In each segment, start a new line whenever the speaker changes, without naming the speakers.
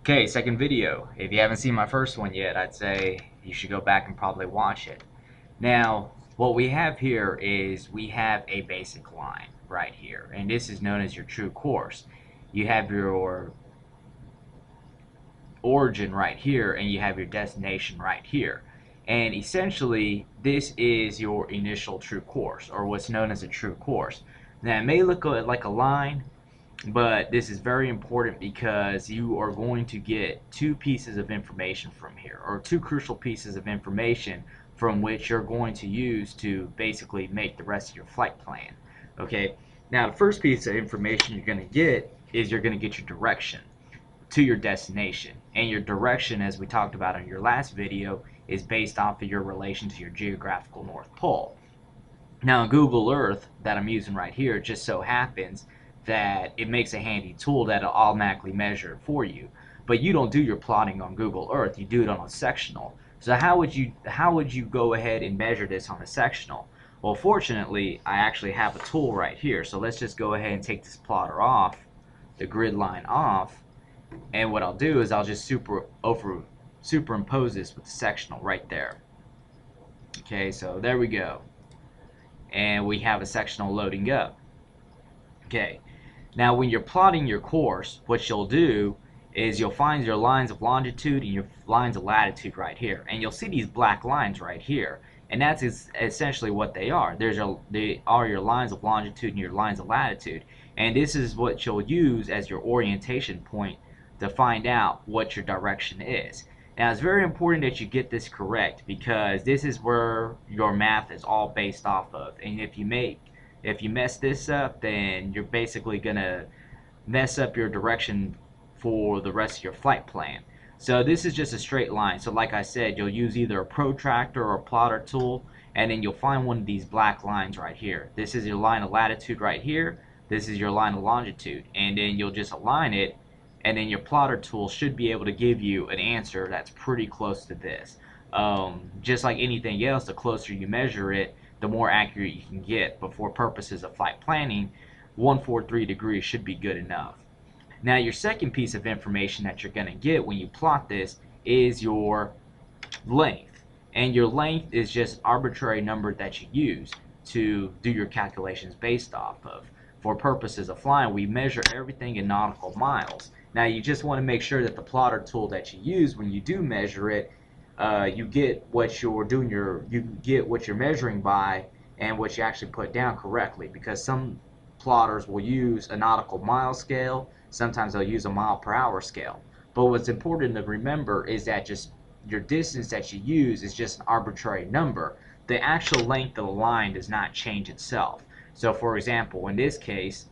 Okay, second video. If you haven't seen my first one yet, I'd say you should go back and probably watch it. Now, what we have here is we have a basic line right here, and this is known as your true course. You have your origin right here, and you have your destination right here. And essentially, this is your initial true course, or what's known as a true course. Now, it may look like a line, but this is very important because you are going to get two pieces of information from here, or two crucial pieces of information from which you're going to use to basically make the rest of your flight plan. Okay, now the first piece of information you're going to get is you're going to get your direction to your destination, and your direction, as we talked about in your last video, is based off of your relation to your geographical North Pole. Now, in Google Earth that I'm using right here, it just so happens that it makes a handy tool that'll automatically measure it for you. But you don't do your plotting on Google Earth, you do it on a sectional. So how would you go ahead and measure this on a sectional? Well, fortunately, I actually have a tool right here. So let's just go ahead and take this plotter off, the grid line off, and what I'll do is I'll just superimpose this with the sectional right there. Okay, so there we go. And we have a sectional loading up. Okay, now when you're plotting your course, what you'll do is you'll find your lines of longitude and your lines of latitude right here, and you'll see these black lines right here, and that's essentially what they are. They are your lines of longitude and your lines of latitude, and this is what you'll use as your orientation point to find out what your direction is. Now, it's very important that you get this correct because this is where your math is all based off of. And if you mess this up, then you're basically gonna mess up your direction for the rest of your flight plan. So this is just a straight line. So like I said, you'll use either a protractor or a plotter tool, and then you'll find one of these black lines right here. This is your line of latitude right here. This is your line of longitude, and then you'll just align it, and then your plotter tool should be able to give you an answer that's pretty close to this. Just like anything else, the closer you measure it, the more accurate you can get. But for purposes of flight planning, 143 degrees should be good enough. Now, your second piece of information that you're going to get when you plot this is your length. And your length is just an arbitrary number that you use to do your calculations based off of. For purposes of flying, we measure everything in nautical miles. Now, you just want to make sure that the plotter tool that you use when you do measure it, you get what you're measuring by and what you actually put down correctly, because some plotters will use a nautical mile scale, sometimes they'll use a mile per hour scale. But what's important to remember is that just your distance that you use is just an arbitrary number. The actual length of the line does not change itself. So for example, in this case,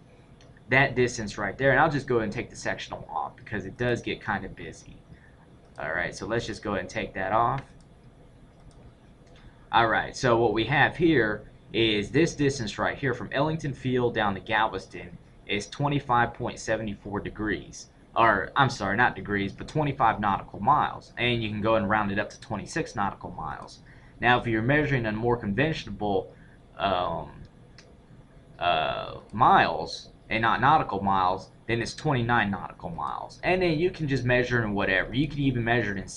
that distance right there, and I'll just go ahead and take the sectional off because it does get kind of busy. Alright, so let's just go ahead and take that off. Alright, so what we have here is this distance right here from Ellington Field down to Galveston is 25.74 degrees. Or, I'm sorry, not degrees, but 25 nautical miles. And you can go and round it up to 26 nautical miles. Now, if you're measuring in more conventional miles and not nautical miles, then it's 29 nautical miles. And then you can just measure in whatever. You can even measure it in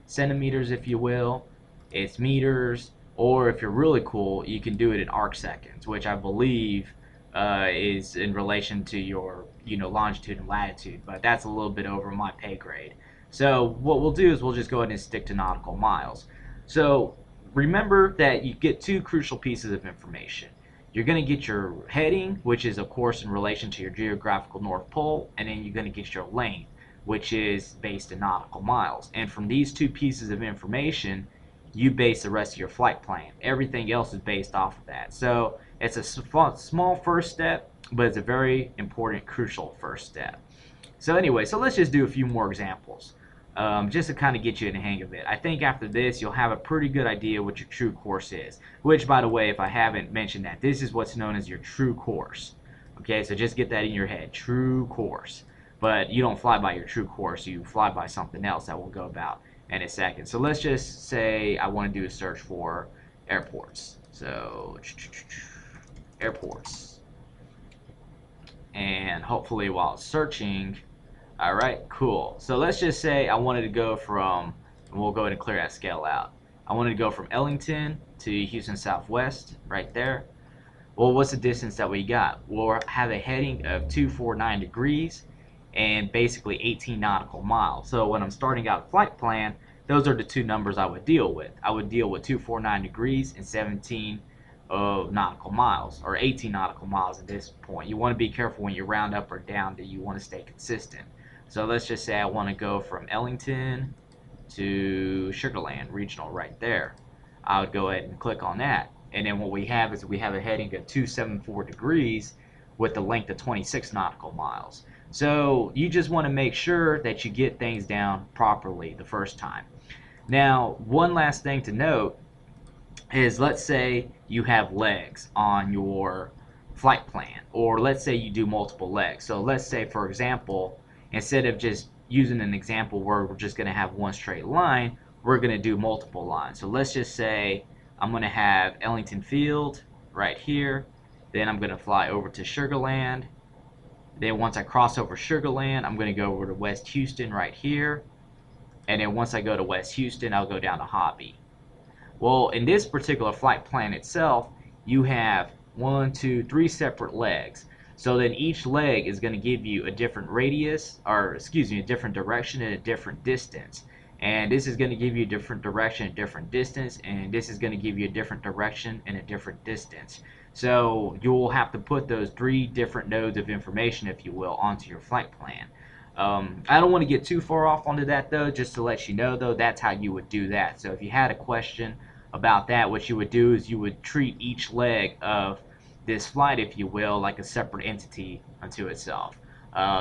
centimeters, if you will. It's meters. Or if you're really cool, you can do it in arc seconds, which I believe is in relation to your longitude and latitude. But that's a little bit over my pay grade. So what we'll do is we'll just go ahead and stick to nautical miles. So remember that you get two crucial pieces of information. You're going to get your heading, which is of course in relation to your geographical North Pole, and then you're going to get your length, which is based in nautical miles. And from these two pieces of information, you base the rest of your flight plan. Everything else is based off of that. So it's a small first step, but it's a very important, crucial first step. So anyway, so let's just do a few more examples. Just to kind of get you in the hang of it. I think after this, you'll have a pretty good idea what your true course is. Which, by the way, if I haven't mentioned that, this is what's known as your true course. Okay, so just get that in your head, true course. But you don't fly by your true course, you fly by something else that we'll go about in a second. So let's just say I want to do a search for airports. So, airports. And hopefully while it's searching, Alright, cool. So let's just say I wanted to go from, and we'll go ahead and clear that scale out. I wanted to go from Ellington to Houston Southwest, right there. Well, what's the distance that we got? We'll have a heading of 249 degrees and basically 18 nautical miles. So when I'm starting out a flight plan, those are the two numbers I would deal with. I would deal with 249 degrees and 17 nautical miles, or 18 nautical miles at this point. You want to be careful when you round up or down that you want to stay consistent. So let's just say I want to go from Ellington to Sugar Land Regional right there. I would go ahead and click on that. And then what we have is we have a heading of 274 degrees with a length of 26 nautical miles. So you just want to make sure that you get things down properly the first time. Now, one last thing to note is, let's say you have legs on your flight plan, or let's say you do multiple legs. So let's say, for example, instead of just using an example where we're just going to have one straight line, we're going to do multiple lines. So let's just say I'm going to have Ellington Field right here. Then I'm going to fly over to Sugar Land. Then once I cross over Sugar Land, I'm going to go over to West Houston right here. And then once I go to West Houston, I'll go down to Hobby. Well, in this particular flight plan itself, you have 1, 2, 3 separate legs. So then each leg is going to give you a different radius, or excuse me, a different direction and a different distance. And this is going to give you a different direction and different distance, and this is going to give you a different direction and a different distance. So you'll have to put those 3 different nodes of information, if you will, onto your flight plan. I don't want to get too far off onto that though, just to let you know though, that's how you would do that. So if you had a question about that, what you would do is you would treat each leg of this flight, if you will, like a separate entity unto itself.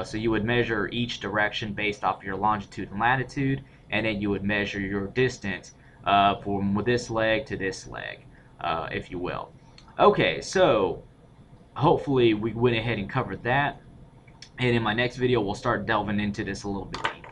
So you would measure each direction based off your longitude and latitude, and then you would measure your distance from this leg to this leg, if you will. Okay, so hopefully we went ahead and covered that, and in my next video we'll start delving into this a little bit deeper.